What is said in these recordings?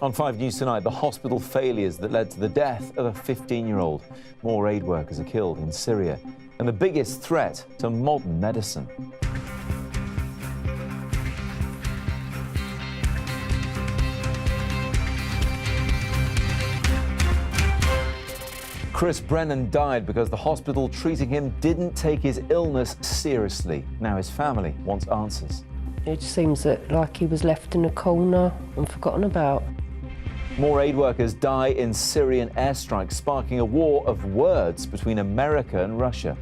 On 5 News tonight, the hospital failures that led to the death of a 15-year-old. More aid workers are killed in Syria. And the biggest threat to modern medicine. Chris Brennan died because the hospital treating him didn't take his illness seriously. Now his family wants answers. It seems like he was left in a corner and forgotten about. More aid workers die in Syrian airstrikes, sparking a war of words between America and Russia.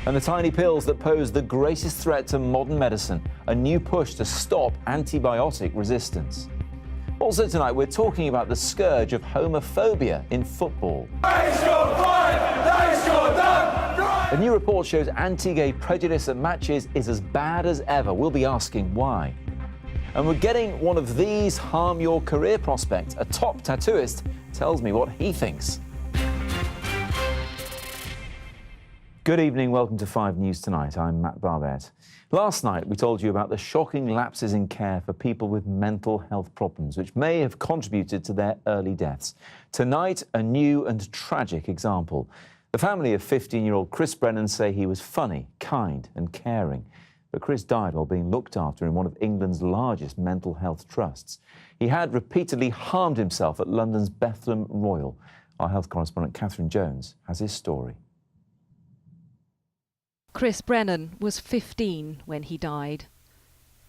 And the tiny pills that pose the greatest threat to modern medicine, a new push to stop antibiotic resistance. Also tonight, we're talking about the scourge of homophobia in football. A new report shows anti-gay prejudice at matches is as bad as ever. We'll be asking why. And we're getting one of these harm your career prospects. A top tattooist tells me what he thinks. Good evening, welcome to 5 News Tonight. I'm Matt Barbet. Last night we told you about the shocking lapses in care for people with mental health problems, which may have contributed to their early deaths. Tonight, a new and tragic example. The family of 15-year-old Chris Brennan say he was funny, kind and caring. But Chris died while being looked after in one of England's largest mental health trusts. He had repeatedly harmed himself at London's Bethlem Royal. Our health correspondent Catherine Jones has his story. Chris Brennan was 15 when he died.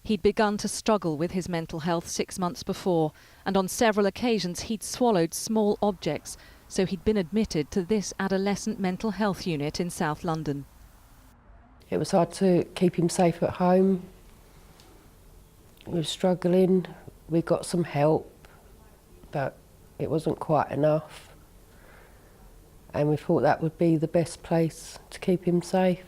He'd begun to struggle with his mental health 6 months before, and on several occasions he'd swallowed small objects, so he'd been admitted to this adolescent mental health unit in South London. It was hard to keep him safe at home. We were struggling. We got some help, but it wasn't quite enough. And we thought that would be the best place to keep him safe.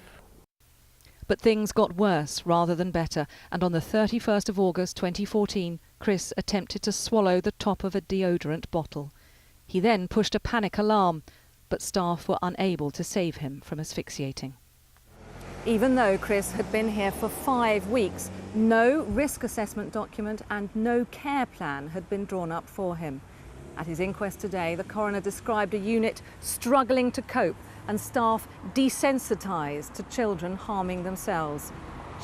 But things got worse rather than better, and on the 31st of August 2014, Chris attempted to swallow the top of a deodorant bottle. He then pushed a panic alarm, but staff were unable to save him from asphyxiating. Even though Chris had been here for 5 weeks, no risk assessment document and no care plan had been drawn up for him. At his inquest today, the coroner described a unit struggling to cope and staff desensitised to children harming themselves.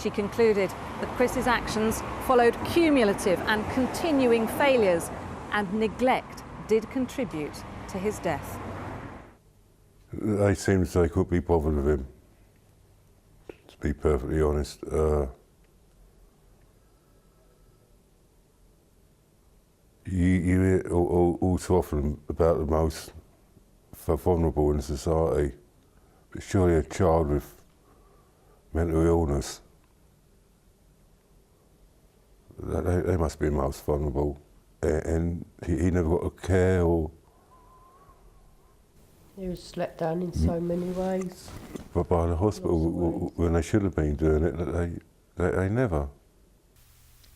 She concluded that Chris's actions followed cumulative and continuing failures, and neglect did contribute to his death. They seemed as they could be bothered with him. To be perfectly honest, you hear all too often about the most vulnerable in society, but surely a child with mental illness, they must be the most vulnerable, and he never got a care or... He was let down in so many ways. But by the hospital, when they should have been doing it, they never.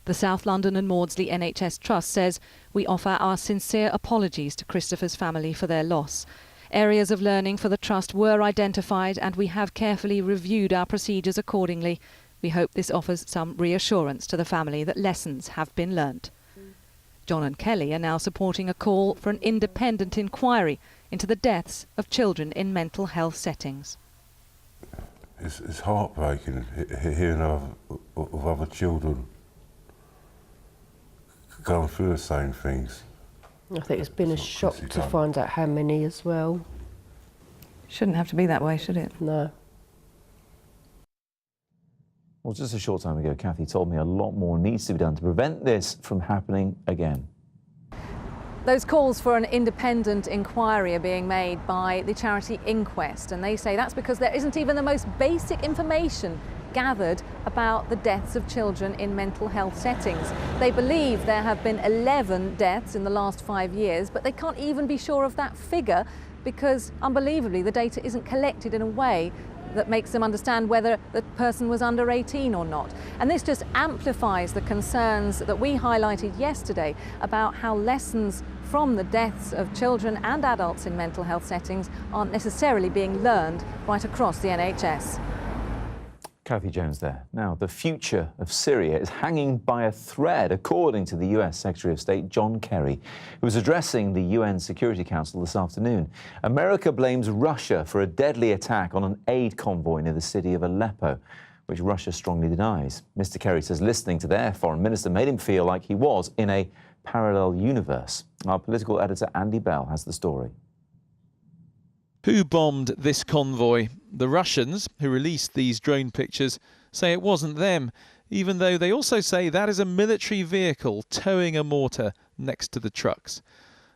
The South London and Maudsley NHS Trust says, "We offer our sincere apologies to Christopher's family for their loss. Areas of learning for the Trust were identified and we have carefully reviewed our procedures accordingly. We hope this offers some reassurance to the family that lessons have been learnt." John and Kelly are now supporting a call for an independent inquiry into the deaths of children in mental health settings. It's heartbreaking hearing of other children going through the same things. I think it's been a shock to find out how many as well. Shouldn't have to be that way, should it? No. Well, just a short time ago, Kathy told me a lot more needs to be done to prevent this from happening again. Those calls for an independent inquiry are being made by the charity Inquest, and they say that's because there isn't even the most basic information gathered about the deaths of children in mental health settings. They believe there have been 11 deaths in the last 5 years, but they can't even be sure of that figure because, unbelievably, the data isn't collected in a way that makes them understand whether the person was under 18 or not. And this just amplifies the concerns that we highlighted yesterday about how lessons from the deaths of children and adults in mental health settings aren't necessarily being learned right across the NHS. Kathy Jones there. Now, the future of Syria is hanging by a thread, according to the US Secretary of State John Kerry, who was addressing the UN Security Council this afternoon. America blames Russia for a deadly attack on an aid convoy near the city of Aleppo, which Russia strongly denies. Mr. Kerry says listening to their foreign minister made him feel like he was in a parallel universe. Our political editor Andy Bell has the story. Who bombed this convoy? The Russians, who released these drone pictures, say it wasn't them, even though they also say that is a military vehicle towing a mortar next to the trucks.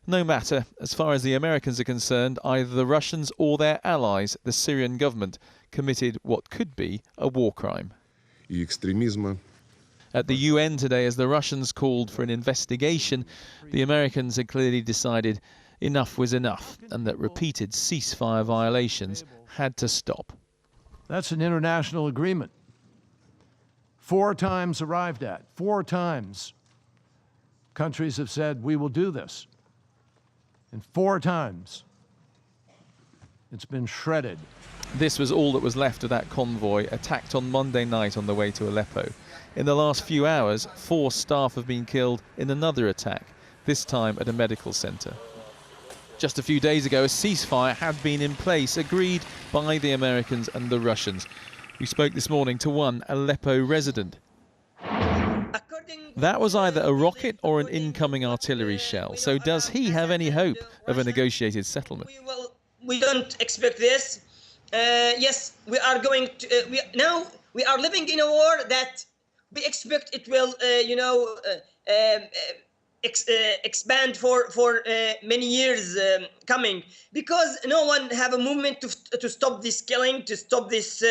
No matter, as far as the Americans are concerned, either the Russians or their allies, the Syrian government, committed what could be a war crime. At the UN today, as the Russians called for an investigation, the Americans had clearly decided enough was enough and that repeated ceasefire violations had to stop. That's an international agreement. 4 times arrived at. 4 times countries have said, we will do this. And 4 times it's been shredded. This was all that was left of that convoy, attacked on Monday night on the way to Aleppo. In the last few hours, 4 staff have been killed in another attack, this time at a medical centre. Just a few days ago, a ceasefire had been in place, agreed by the Americans and the Russians. We spoke this morning to one Aleppo resident. That was either a rocket or an incoming artillery shell. So does he have any hope of a negotiated settlement? We don't expect this. Yes, we are going to... now we are living in a war that we expect it will, expand for many years coming, because no one have a movement to stop this killing, to stop this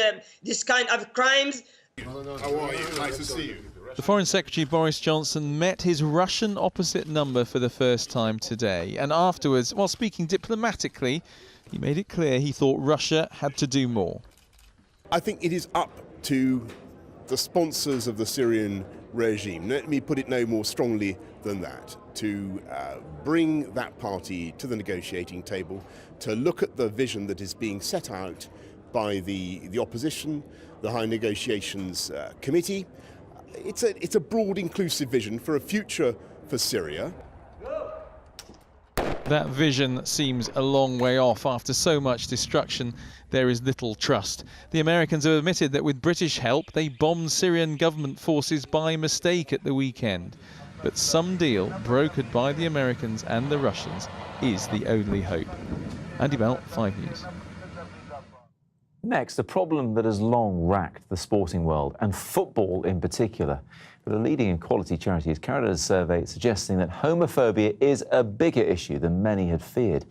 kind of crimes. How are you? Nice to see you. The Foreign Secretary Boris Johnson met his Russian opposite number for the first time today, and afterwards, while speaking diplomatically, he made it clear he thought Russia had to do more. I think it is up to the sponsors of the Syrian regime, let me put it no more strongly than that, to bring that party to the negotiating table, to look at the vision that is being set out by the opposition, the High Negotiations Committee. It's a broad, inclusive vision for a future for Syria. That vision seems a long way off. After so much destruction, there is little trust. The Americans have admitted that with British help, they bombed Syrian government forces by mistake at the weekend. But some deal brokered by the Americans and the Russians is the only hope. Andy Bell, 5 News. Next, a problem that has long racked the sporting world, and football in particular. But a leading equality charity has carried out a survey suggesting that homophobia is a bigger issue than many had feared.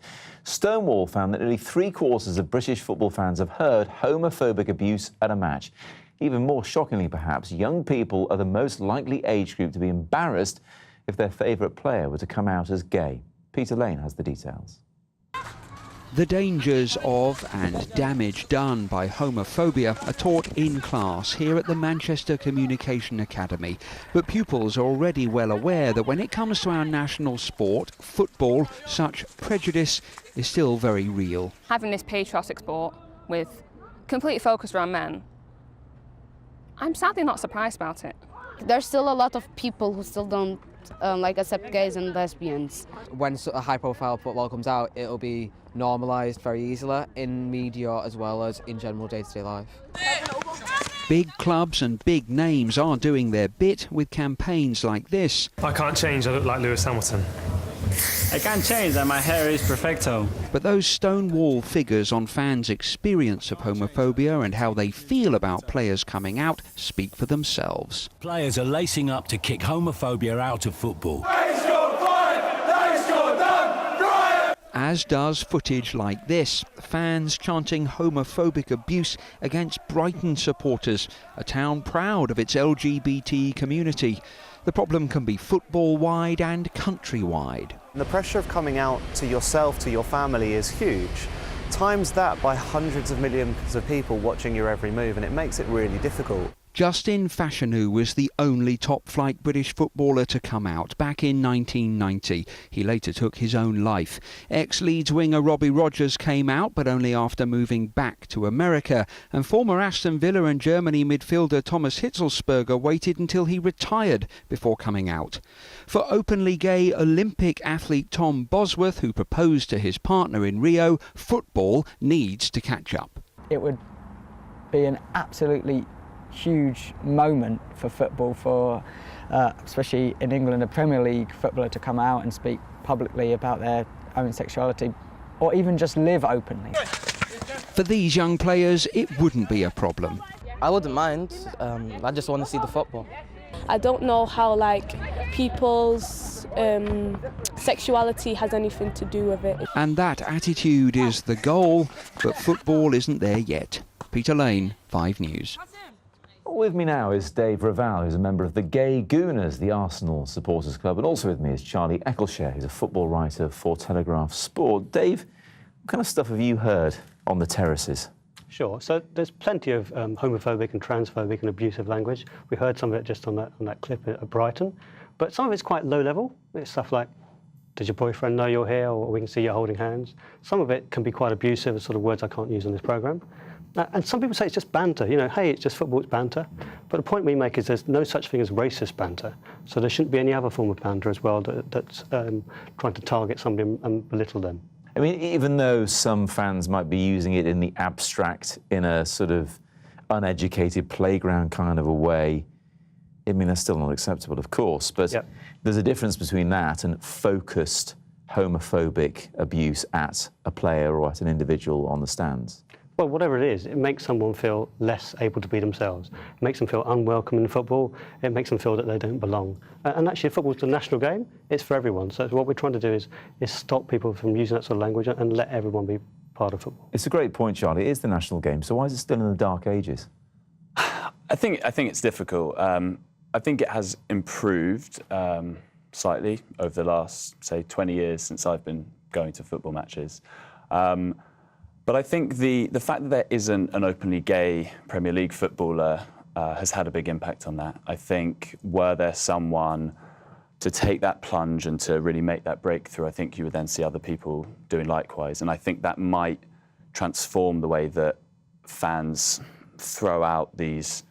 Stonewall found that nearly 3/4 of British football fans have heard homophobic abuse at a match. Even more shockingly, perhaps, young people are the most likely age group to be embarrassed if their favourite player were to come out as gay. Peter Lane has the details. The dangers of and damage done by homophobia are taught in class here at the Manchester Communication Academy. But pupils are already well aware that when it comes to our national sport, football, such prejudice is still very real. Having this patriotic sport with complete focus around men, I'm sadly not surprised about it. There's still a lot of people who still don't accept gays and lesbians. When a high-profile football comes out, it'll be normalised very easily in media as well as in general day-to-day life. Big clubs and big names are doing their bit with campaigns like this. I can't change, I look like Lewis Hamilton. I can't change that my hair is perfecto. But those Stonewall figures on fans' experience of homophobia and how they feel about players coming out speak for themselves. Players are lacing up to kick homophobia out of football. As does footage like this, fans chanting homophobic abuse against Brighton supporters, a town proud of its LGBT community. The problem can be football-wide and country-wide. The pressure of coming out to yourself, to your family, is huge. Times that by hundreds of millions of people watching your every move, and it makes it really difficult. Justin Fashanu was the only top-flight British footballer to come out back in 1990. He later took his own life. Ex-Leeds winger Robbie Rogers came out, but only after moving back to America. And former Aston Villa and Germany midfielder Thomas Hitzelsperger waited until he retired before coming out. For openly gay Olympic athlete Tom Bosworth, who proposed to his partner in Rio, football needs to catch up. It would be an absolutely huge moment for football, for especially in England, a Premier League footballer to come out and speak publicly about their own sexuality, or even just live openly. For these young players, it wouldn't be a problem. I wouldn't mind. I just want to see the football. I don't know how people's sexuality has anything to do with it. And that attitude is the goal, but football isn't there yet. Peter Lane, 5 News. With me now is Dave Raval, who's a member of the Gay Gooners, the Arsenal supporters club, and also with me is Charlie Eccleshare, who's a football writer for Telegraph Sport. Dave, what kind of stuff have you heard on the terraces? Sure. So there's plenty of homophobic and transphobic and abusive language. We heard some of it just on that clip at Brighton, but some of it's quite low level. It's stuff like, "Does your boyfriend know you're here?" or "We can see you holding hands." Some of it can be quite abusive, sort of words I can't use on this programme. And some people say it's just banter. You know, hey, it's just football, it's banter. But the point we make is there's no such thing as racist banter. So there shouldn't be any other form of banter as well that's trying to target somebody and belittle them. I mean, even though some fans might be using it in the abstract, in a sort of uneducated playground kind of a way, I mean, that's still not acceptable, of course, but there's a difference between that and focused homophobic abuse at a player or at an individual on the stands. Well, whatever it is, it makes someone feel less able to be themselves. It makes them feel unwelcome in football. It makes them feel that they don't belong. And actually, football's a national game. It's for everyone. So what we're trying to do is stop people from using that sort of language and let everyone be part of football. It's a great point, Charlie. It is the national game. So why is it still in the dark ages? I think it's difficult. I think it has improved slightly over the last, say, 20 years since I've been going to football matches. But I think the fact that there isn't an openly gay Premier League footballer has had a big impact on that. I think were there someone to take that plunge and to really make that breakthrough, I think you would then see other people doing likewise. And I think that might transform the way that fans throw out these,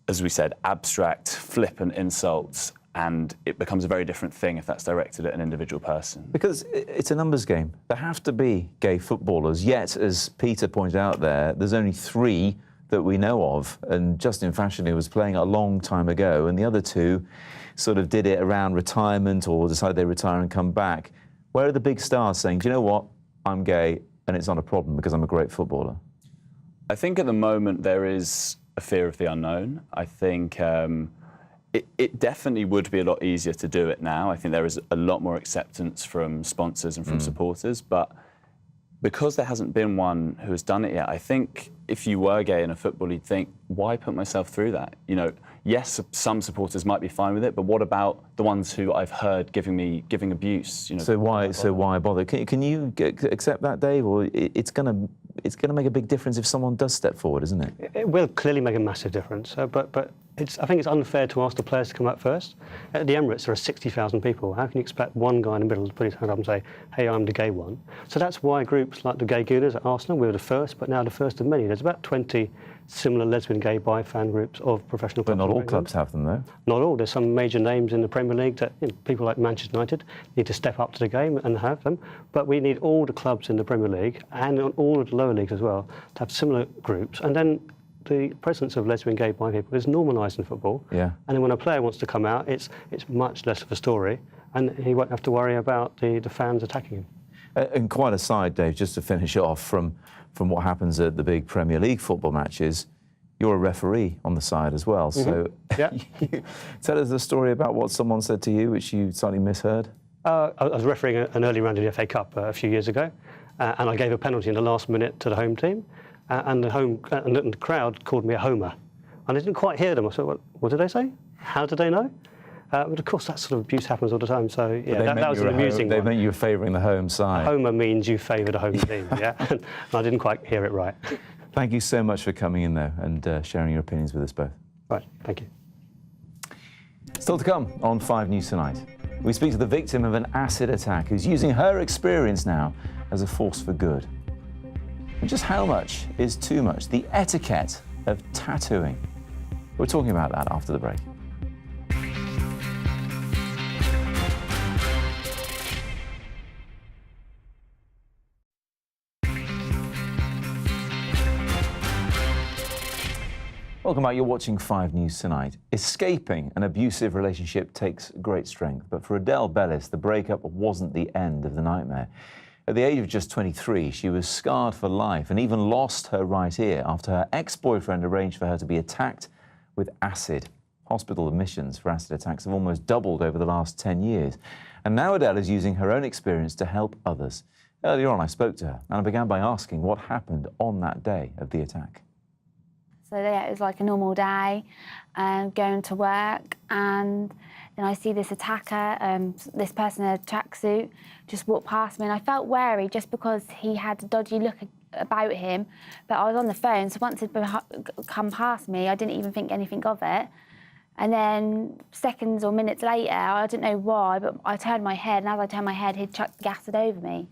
as we said, abstract, flippant insults, and it becomes a very different thing if that's directed at an individual person. Because it's a numbers game. There have to be gay footballers, yet, as Peter pointed out there's only 3 that we know of, and Justin Fashanu was playing a long time ago, and the other 2 sort of did it around retirement or decided they retire and come back. Where are the big stars saying, do you know what, I'm gay and it's not a problem because I'm a great footballer? I think at the moment there is a fear of the unknown. I think it definitely would be a lot easier to do it now. I think there is a lot more acceptance from sponsors and from supporters, but because there hasn't been one who has done it yet, I think if you were gay in a football, you'd think, why put myself through that? You know, yes, some supporters might be fine with it, but what about the ones who I've heard giving abuse? You know, so why bother? Can you accept that, Dave? Or it's going to make a big difference if someone does step forward, isn't it? It will clearly make a massive difference, but I think it's unfair to ask the players to come up first. At the Emirates, there are 60,000 people. How can you expect one guy in the middle to put his hand up and say, hey, I'm the gay one? So that's why groups like the Gay Gooners at Arsenal, we were the first, but now the first of many. There's about 20 similar lesbian, gay, bi fan groups of professional clubs. But not all clubs have them, though. Not all. There's some major names in the Premier League that people like Manchester United need to step up to the game and have them. But we need all the clubs in the Premier League and all of the lower leagues as well to have similar groups. And then the presence of lesbian, gay, bi people is normalised in football. Yeah. And then when a player wants to come out, it's much less of a story, and he won't have to worry about the fans attacking him. And quite aside, Dave, just to finish off from what happens at the big Premier League football matches, you're a referee on the side as well. So tell us the story about what someone said to you, which you slightly misheard. I was refereeing an early round in the FA Cup a few years ago, and I gave a penalty in the last minute to the home team, and the crowd called me a homer. And I didn't quite hear them. I said, what did they say? How did they know? But of course, that sort of abuse happens all the time. So yeah, that was an amusing one. They meant you were favouring the home side. Homer means you favour the home team, yeah. And I didn't quite hear it right. Thank you so much for coming in, though, and sharing your opinions with us both. Right, thank you. Still to come on 5 News Tonight. We speak to the victim of an acid attack who's using her experience now as a force for good. And just how much is too much? The etiquette of tattooing. We're talking about that after the break. Welcome back. You're watching 5 News Tonight. Escaping an abusive relationship takes great strength, but for Adele Bellis, the breakup wasn't the end of the nightmare. At the age of just 23, she was scarred for life and even lost her right ear after her ex-boyfriend arranged for her to be attacked with acid. Hospital admissions for acid attacks have almost doubled over the last 10 years. And now Adele is using her own experience to help others. Earlier on, I spoke to her, and I began by asking what happened on that day of the attack. So yeah, it was like a normal day, going to work, and then I see this attacker, this person in a tracksuit, just walk past me, and I felt wary just because he had a dodgy look about him. But I was on the phone, so once he'd come past me, I didn't even think anything of it. And then seconds or minutes later, I didn't know why, but I turned my head, and as I turned my head, he'd chucked the acid over me.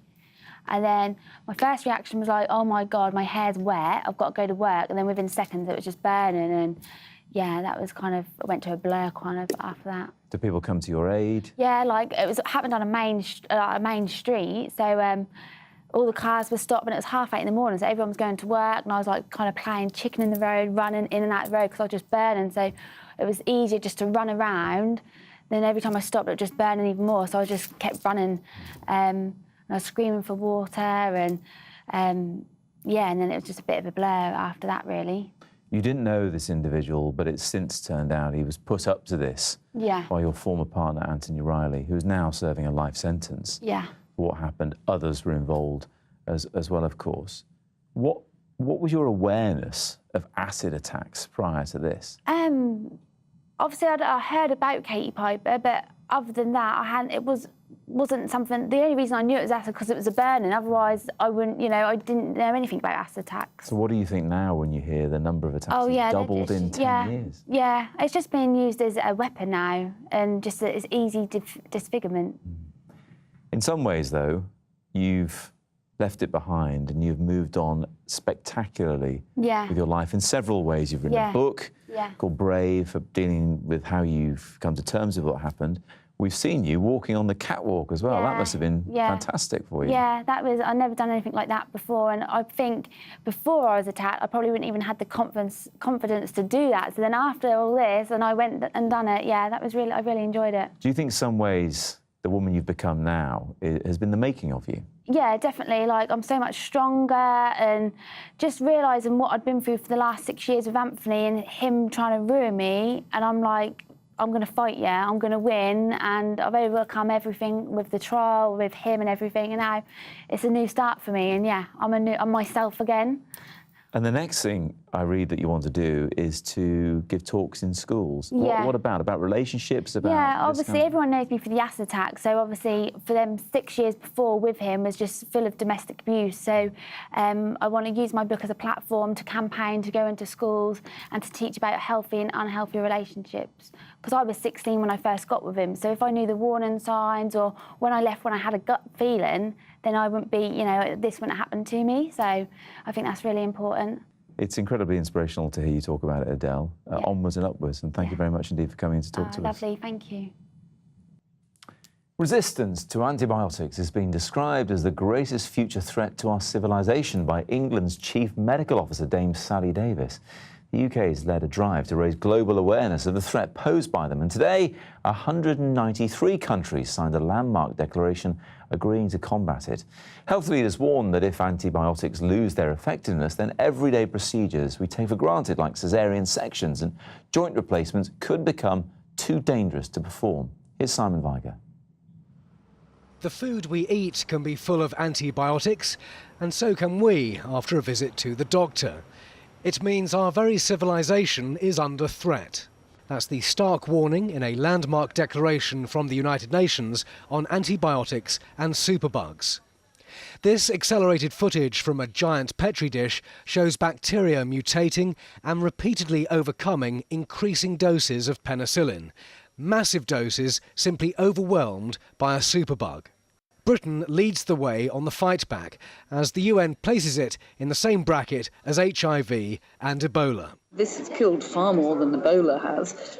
And then my first reaction was like, oh my God, my hair's wet, I've got to go to work. And then within seconds, it was just burning. And yeah, that was kind of, I went to a blur kind of after that. Do people come to your aid? Yeah, like it happened on a main street. So all the cars were stopped and it was 8:30 in the morning. So everyone was going to work and I was like kind of playing chicken in the road, running in and out of the road because I was just burning. So it was easier just to run around. Then every time I stopped, it was just burning even more. So I just kept running. I was screaming for water and yeah, and then it was just a bit of a blur after that, really. You didn't know this individual, but it's since turned out he was put up to this by your former partner, Anthony Riley, who's now serving a life sentence. Yeah. For what happened. Others were involved as well, of course. What was your awareness of acid attacks prior to this? Obviously, I heard about Katie Piper, but other than that, it wasn't something. The only reason I knew it was acid because it was a burning. Otherwise, I wouldn't. I didn't know anything about acid attacks. So, what do you think now when you hear the number of attacks has doubled in 10 years? Yeah, it's just being used as a weapon now, and just it's easy disfigurement. In some ways, though, you've left it behind and you've moved on spectacularly with your life in several ways. You've written a book called Brave, dealing with how you've come to terms with what happened. We've seen you walking on the catwalk as well. That must have been fantastic for you. Yeah, I'd never done anything like that before, and I think before I was attacked, I probably wouldn't even had the confidence to do that. So then after all this, and I went and done it, I really enjoyed it. Do you think some ways the woman you've become now has been the making of you? Yeah, definitely. Like, I'm so much stronger, and just realising what I'd been through for the last 6 years with Anthony and him trying to ruin me, and I'm like, I'm going to fight, I'm going to win, and I've overcome everything with the trial, with him and everything, and now it's a new start for me, and I'm myself again. And the next thing I read that you want to do is to give talks in schools. Yeah. What about? About relationships? About obviously everyone knows me for the acid attack, so obviously for them 6 years before with him was just full of domestic abuse. So I want to use my book as a platform to campaign, to go into schools and to teach about healthy and unhealthy relationships. Because I was 16 when I first got with him, so if I knew the warning signs, or when I left when I had a gut feeling, then I wouldn't be, this wouldn't happen to me. So I think that's really important. It's incredibly inspirational to hear you talk about it, Adele. Onwards and upwards, and thank you very much indeed for coming in to talk to us. Lovely, thank you. Resistance to antibiotics has been described as the greatest future threat to our civilization by England's Chief Medical Officer, Dame Sally Davis. The UK has led a drive to raise global awareness of the threat posed by them, and today 193 countries signed a landmark declaration agreeing to combat it. Health leaders warn that if antibiotics lose their effectiveness, then everyday procedures we take for granted, like caesarean sections and joint replacements, could become too dangerous to perform. Here's Simon Viger. The food we eat can be full of antibiotics, and so can we after a visit to the doctor. It means our very civilization is under threat. That's the stark warning in a landmark declaration from the United Nations on antibiotics and superbugs. This accelerated footage from a giant Petri dish shows bacteria mutating and repeatedly overcoming increasing doses of penicillin. Massive doses simply overwhelmed by a superbug. Britain leads the way on the fight back as the UN places it in the same bracket as HIV and Ebola. This has killed far more than Ebola has,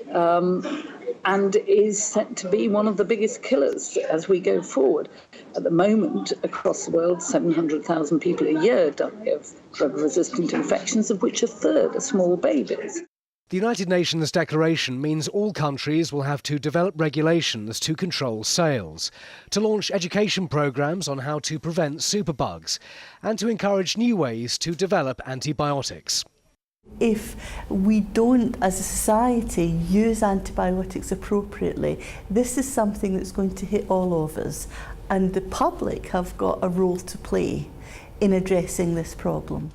and is set to be one of the biggest killers as we go forward. At the moment, across the world, 700,000 people a year die of drug-resistant infections, of which a third are small babies. The United Nations Declaration means all countries will have to develop regulations to control sales, to launch education programmes on how to prevent superbugs, and to encourage new ways to develop antibiotics. If we don't, as a society, use antibiotics appropriately, this is something that's going to hit all of us, and the public have got a role to play in addressing this problem.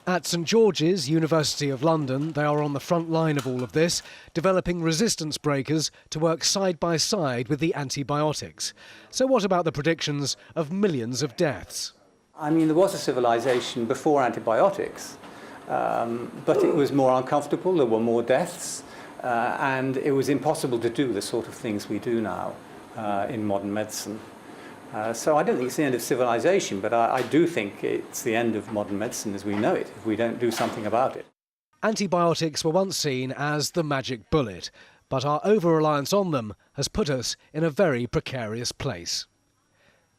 At St George's, University of London, they are on the front line of all of this, developing resistance breakers to work side by side with the antibiotics. So what about the predictions of millions of deaths? I mean, there was a civilization before antibiotics, but it was more uncomfortable, there were more deaths, and it was impossible to do the sort of things we do now in modern medicine. So I don't think it's the end of civilization, but I do think it's the end of modern medicine as we know it, if we don't do something about it. Antibiotics were once seen as the magic bullet, but our over-reliance on them has put us in a very precarious place.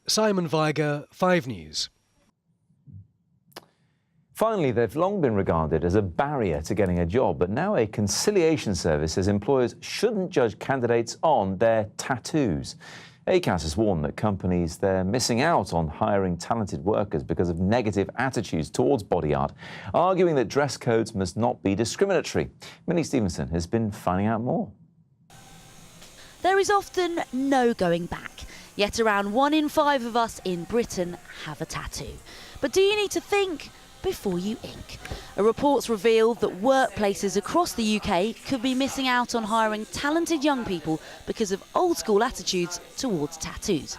Simon Viger, 5 News. Finally, they've long been regarded as a barrier to getting a job, but now a conciliation service says employers shouldn't judge candidates on their tattoos. ACAS has warned that companies, they're missing out on hiring talented workers because of negative attitudes towards body art, arguing that dress codes must not be discriminatory. Minnie Stevenson has been finding out more. There is often no going back, yet around 1 in 5 of us in Britain have a tattoo. But do you need to think before you ink? A report's revealed that workplaces across the UK could be missing out on hiring talented young people because of old school attitudes towards tattoos.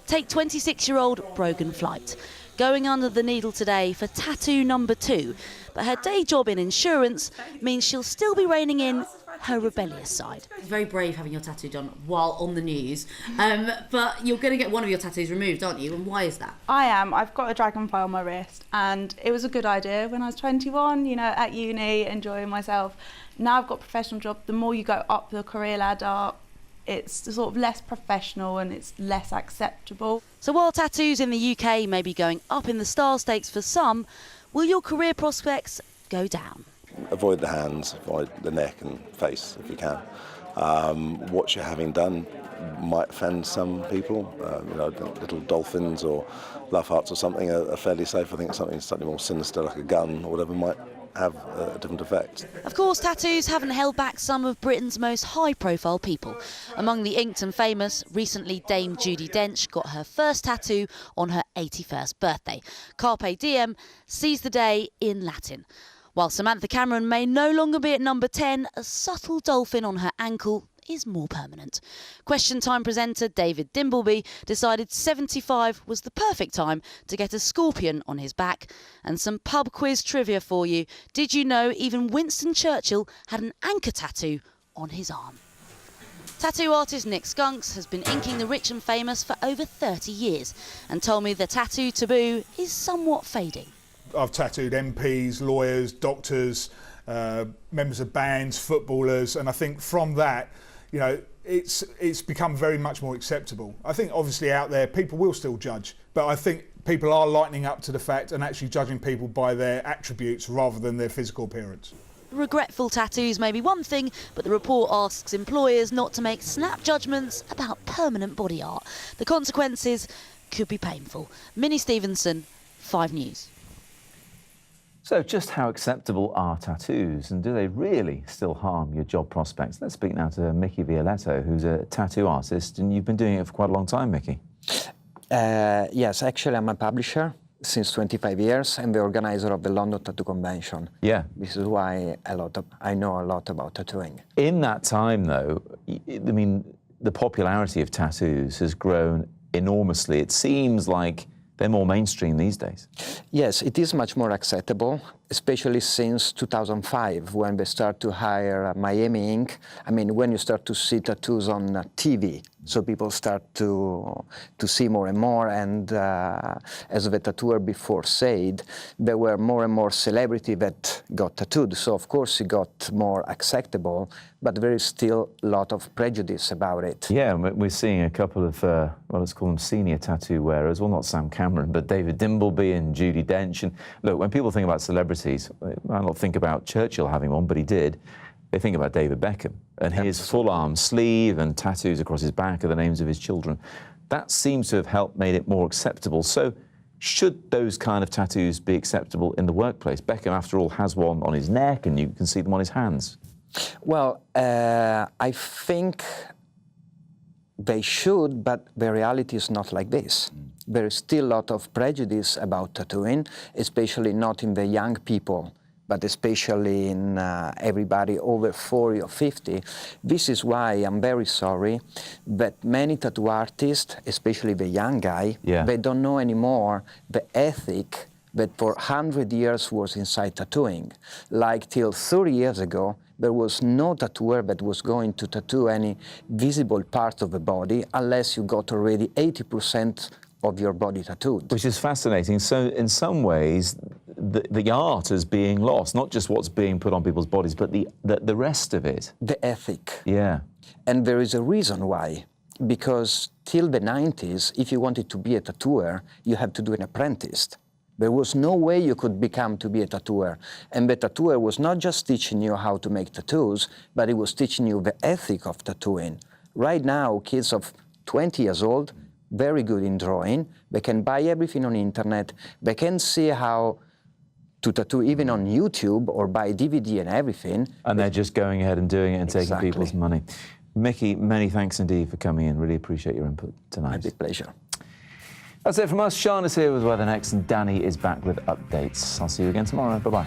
Take 26-year-old Brogan Flight, going under the needle today for tattoo number 2, but her day job in insurance means she'll still be reining in her rebellious side. It's very brave having your tattoo done while on the news, but you're going to get one of your tattoos removed, aren't you? And why is that? I am. I've got a dragonfly on my wrist, and it was a good idea when I was 21, you know, at uni, enjoying myself. Now I've got a professional job. The more you go up the career ladder, it's sort of less professional and it's less acceptable. So while tattoos in the UK may be going up in the style stakes for some, will your career prospects go down? Avoid the hands, avoid the neck and face if you can. What you're having done might offend some people. You know, little dolphins or love hearts or something are fairly safe. I think something slightly more sinister like a gun or whatever might have a different effect. Of course, tattoos haven't held back some of Britain's most high-profile people. Among the inked and famous, recently Dame Judi Dench got her first tattoo on her 81st birthday. Carpe diem, seize the day in Latin. While Samantha Cameron may no longer be at number 10, a subtle dolphin on her ankle is more permanent. Question Time presenter David Dimbleby decided 75 was the perfect time to get a scorpion on his back. And some pub quiz trivia for you. Did you know even Winston Churchill had an anchor tattoo on his arm? Tattoo artist Nick Skunks has been inking the rich and famous for over 30 years and told me the tattoo taboo is somewhat fading. I've tattooed MPs, lawyers, doctors, members of bands, footballers, and I think from that, you know, it's become very much more acceptable. I think obviously out there people will still judge, but I think people are lightening up to the fact and actually judging people by their attributes rather than their physical appearance. Regretful tattoos may be one thing, but the report asks employers not to make snap judgments about permanent body art. The consequences could be painful. Minnie Stevenson, 5 News. So just how acceptable are tattoos, and do they really still harm your job prospects? Let's speak now to Mickey Violetto, who's a tattoo artist, and you've been doing it for quite a long time, Mickey. Yes, actually I'm a publisher since 25 years and the organizer of the London Tattoo Convention. Yeah. This is why I know a lot about tattooing. In that time, though, I mean, the popularity of tattoos has grown enormously. It seems like they're more mainstream these days. Yes, it is much more acceptable, especially since 2005, when they start to hire Miami Ink. I mean, when you start to see tattoos on TV, so people start to see more and more, and as the tattooer before said, there were more and more celebrities that got tattooed, so of course it got more acceptable, but there is still a lot of prejudice about it. Yeah, we're seeing a couple of, well, let's call them senior tattoo wearers, well, not Sam Cameron, but David Dimbleby and Judi Dench. And look, when people think about celebrities, they might not think about Churchill having one, but he did. They think about David Beckham and his full-arm sleeve and tattoos across his back are the names of his children. That seems to have helped made it more acceptable. So should those kind of tattoos be acceptable in the workplace? Beckham, after all, has one on his neck and you can see them on his hands. Well, I think they should, but the reality is not like this. There is still a lot of prejudice about tattooing, especially not in the young people, but especially in everybody over 40 or 50. This is why I'm very sorry that many tattoo artists, especially the young guy, they don't know anymore the ethic that for 100 years was inside tattooing. Like till 30 years ago, there was no tattooer that was going to tattoo any visible part of the body unless you got already 80% of your body tattooed. Which is fascinating. So in some ways, the art is being lost, not just what's being put on people's bodies, but the rest of it. The ethic. Yeah. And there is a reason why. Because till the 90s, if you wanted to be a tattooer, you had to do an apprentice. There was no way you could become to be a tattooer. And the tattooer was not just teaching you how to make tattoos, but he was teaching you the ethic of tattooing. Right now, kids of 20 years old, very good in drawing, they can buy everything on the internet, they can see how to tattoo even on YouTube or buy DVD and everything. And they're just going ahead and doing it and taking people's money. Mickey, many thanks indeed for coming in. Really appreciate your input tonight. My big pleasure. That's it from us. Sean is here with Weather Next and Danny is back with updates. I'll see you again tomorrow. Bye-bye.